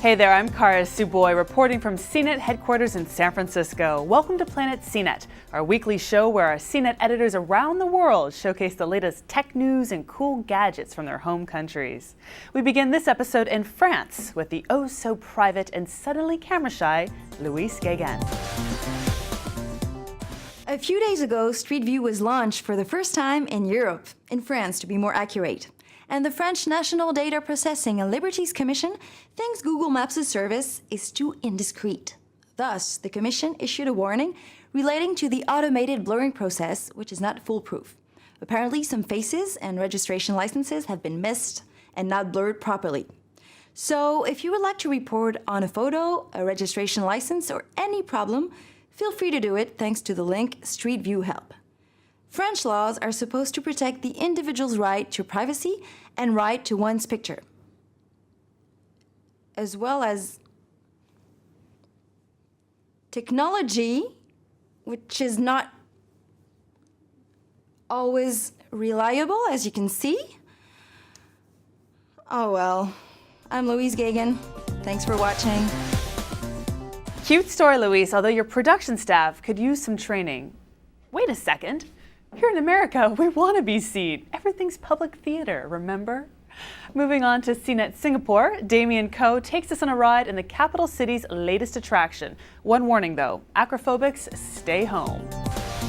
Hey there, I'm Kara Suboy reporting from CNET headquarters in San Francisco. Welcome to Planet CNET, our weekly show where our CNET editors around the world showcase the latest tech news and cool gadgets from their home countries. We begin this episode in France with the oh-so-private and suddenly camera-shy Louise Guéguen. A few days ago, Street View was launched for the first time in Europe, in France to be more accurate. And the French National Data Processing and Liberties Commission thinks Google Maps' service is too indiscreet. Thus, the Commission issued a warning relating to the automated blurring process, which is not foolproof. Apparently, some faces and registration licenses have been missed and not blurred properly. So, if you would like to report on a photo, a registration license, or any problem, feel free to do it thanks to the link Street View Help. French laws are supposed to protect the individual's right to privacy and right to one's picture, as well as technology, which is not always reliable, as you can see. Oh well, I'm Louise Guéguen. Thanks for watching. Cute story, Louise, although your production staff could use some training. Wait a second. Here in America, we want to be seen. Everything's public theater, remember? Moving on to CNET Singapore, Damien Koh takes us on a ride in the capital city's latest attraction. One warning though, acrophobics, stay home.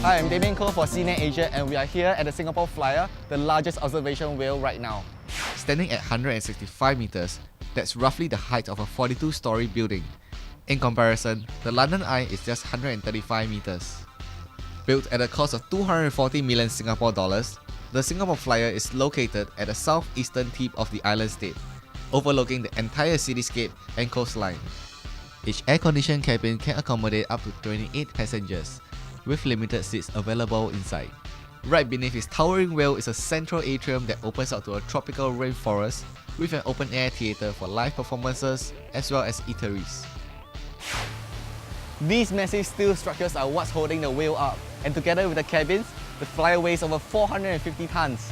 Hi, I'm Damien Koh for CNET Asia, and we are here at the Singapore Flyer, the largest observation wheel right now. Standing at 165 meters, that's roughly the height of a 42-story building. In comparison, the London Eye is just 135 meters. Built at a cost of 240 million Singapore dollars, the Singapore Flyer is located at the southeastern tip of the island state, overlooking the entire cityscape and coastline. Each air-conditioned cabin can accommodate up to 28 passengers, with limited seats available inside. Right beneath its towering wheel is a central atrium that opens out to a tropical rainforest with an open-air theatre for live performances as well as eateries. These massive steel structures are what's holding the wheel up, and together with the cabins, the Flyer weighs over 450 tons.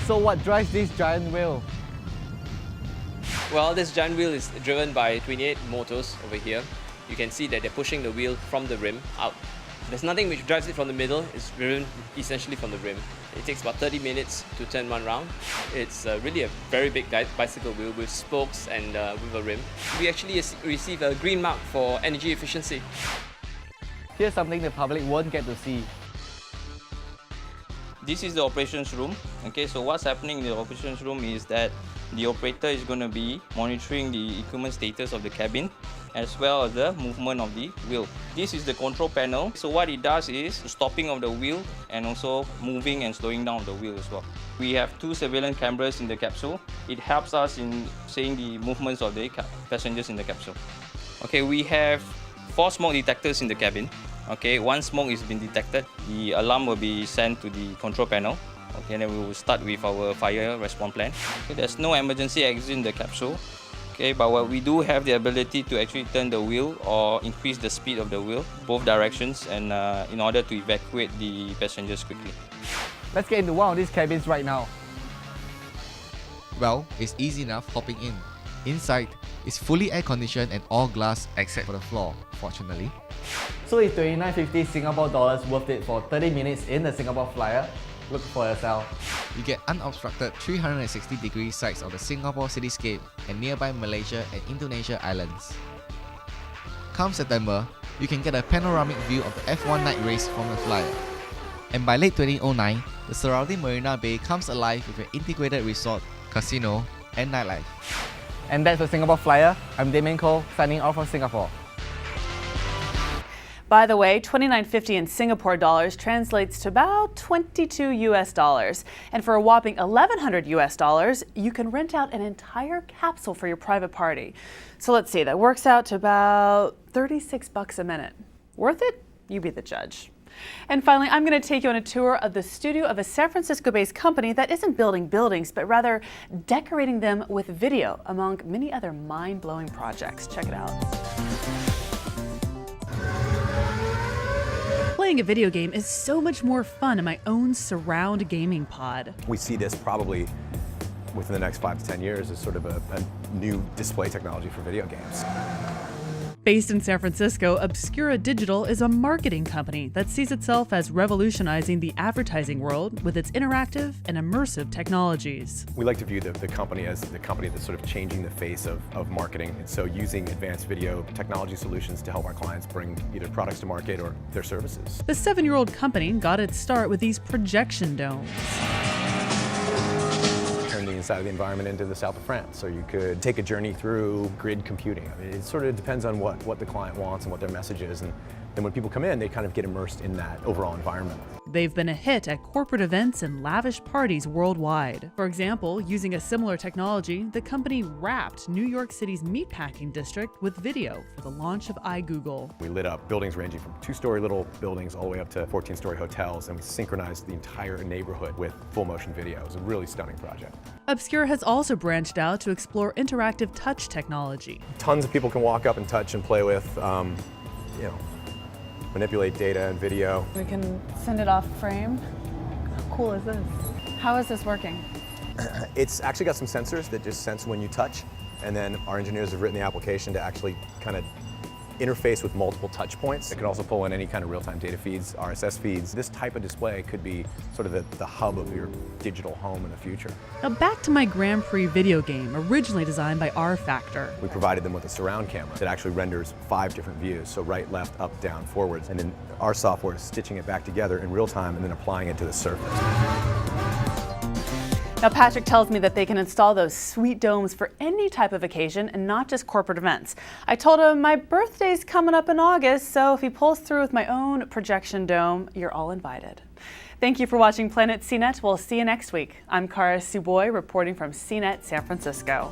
So what drives this giant wheel? Well, this giant wheel is driven by 28 motors over here. You can see that they're pushing the wheel from the rim out. There's nothing which drives it from the middle, it's driven essentially from the rim. It takes about 30 minutes to turn one round. It's really a very big bicycle wheel with spokes and with a rim. We actually receive a green mark for energy efficiency. Here's something the public won't get to see. This is the operations room. Okay, so what's happening in the operations room is that the operator is going to be monitoring the equipment status of the cabin as well as the movement of the wheel. This is the control panel. So what it does is stopping of the wheel and also moving and slowing down the wheel as well. We have 2 surveillance cameras in the capsule. It helps us in seeing the movements of the passengers in the capsule. Okay, we have 4 smoke detectors in the cabin. Okay, 1 smoke is been detected. The alarm will be sent to the control panel. Okay, and then we will start with our fire response plan. Okay, there's no emergency exit in the capsule. Okay, but what we do have the ability to actually turn the wheel or increase the speed of the wheel, both directions, and in order to evacuate the passengers quickly. Let's get into one of these cabins right now. Well, it's easy enough hopping in. Inside, it's fully air-conditioned and all glass except for the floor, fortunately. So is 29.50 Singapore dollars worth it for 30 minutes in the Singapore Flyer? Look for yourself. You get unobstructed 360-degree sights of the Singapore cityscape and nearby Malaysia and Indonesia islands. Come September, you can get a panoramic view of the F1 night race from the Flyer. And by late 2009, the surrounding Marina Bay comes alive with an integrated resort, casino, and nightlife. And that's the Singapore Flyer. I'm Damien Koh, signing off from Singapore. By the way, $29.50 in Singapore dollars translates to about 22 US dollars. And for a whopping 1,100 US dollars, you can rent out an entire capsule for your private party. So let's see, that works out to about 36 bucks a minute. Worth it? You be the judge. And finally, I'm going to take you on a tour of the studio of a San Francisco-based company that isn't building buildings, but rather decorating them with video, among many other mind-blowing projects. Check it out. Playing a video game is so much more fun in my own surround gaming pod. We see this probably within the next 5 to 10 years as sort of a new display technology for video games. Based in San Francisco, Obscura Digital is a marketing company that sees itself as revolutionizing the advertising world with its interactive and immersive technologies. We like to view the company as the company that's sort of changing the face of marketing, and so using advanced video technology solutions to help our clients bring either products to market or their services. The 7-year-old company got its start with these projection domes. Turn the inside of the environment into the south of France, or you could take a journey through grid computing. I mean, it sort of depends on what the client wants and what their message is, and then when people come in, they kind of get immersed in that overall environment. They've been a hit at corporate events and lavish parties worldwide. For example, using a similar technology, the company wrapped New York City's meatpacking district with video for the launch of iGoogle. We lit up buildings ranging from 2-story little buildings all the way up to 14-story hotels, and we synchronized the entire neighborhood with full motion video. It was a really stunning project. Obscura has also branched out to explore interactive touch technology. Tons of people can walk up and touch and play with, manipulate data and video. We can send it off frame. How cool is this? How is this working? It's actually got some sensors that just sense when you touch, and then our engineers have written the application to actually kind of interface with multiple touch points. It can also pull in any kind of real-time data feeds, RSS feeds. This type of display could be sort of the hub of your digital home in the future. Now back to my Grand Prix video game, originally designed by R Factor. We provided them with a surround camera that actually renders 5 different views, so right, left, up, down, forwards, and then our software is stitching it back together in real time and then applying it to the surface. Now Patrick tells me that they can install those sweet domes for any type of occasion and not just corporate events. I told him my birthday's coming up in August, so if he pulls through with my own projection dome, you're all invited. Thank you for watching Planet CNET. We'll see you next week. I'm Cara Suboy reporting from CNET San Francisco.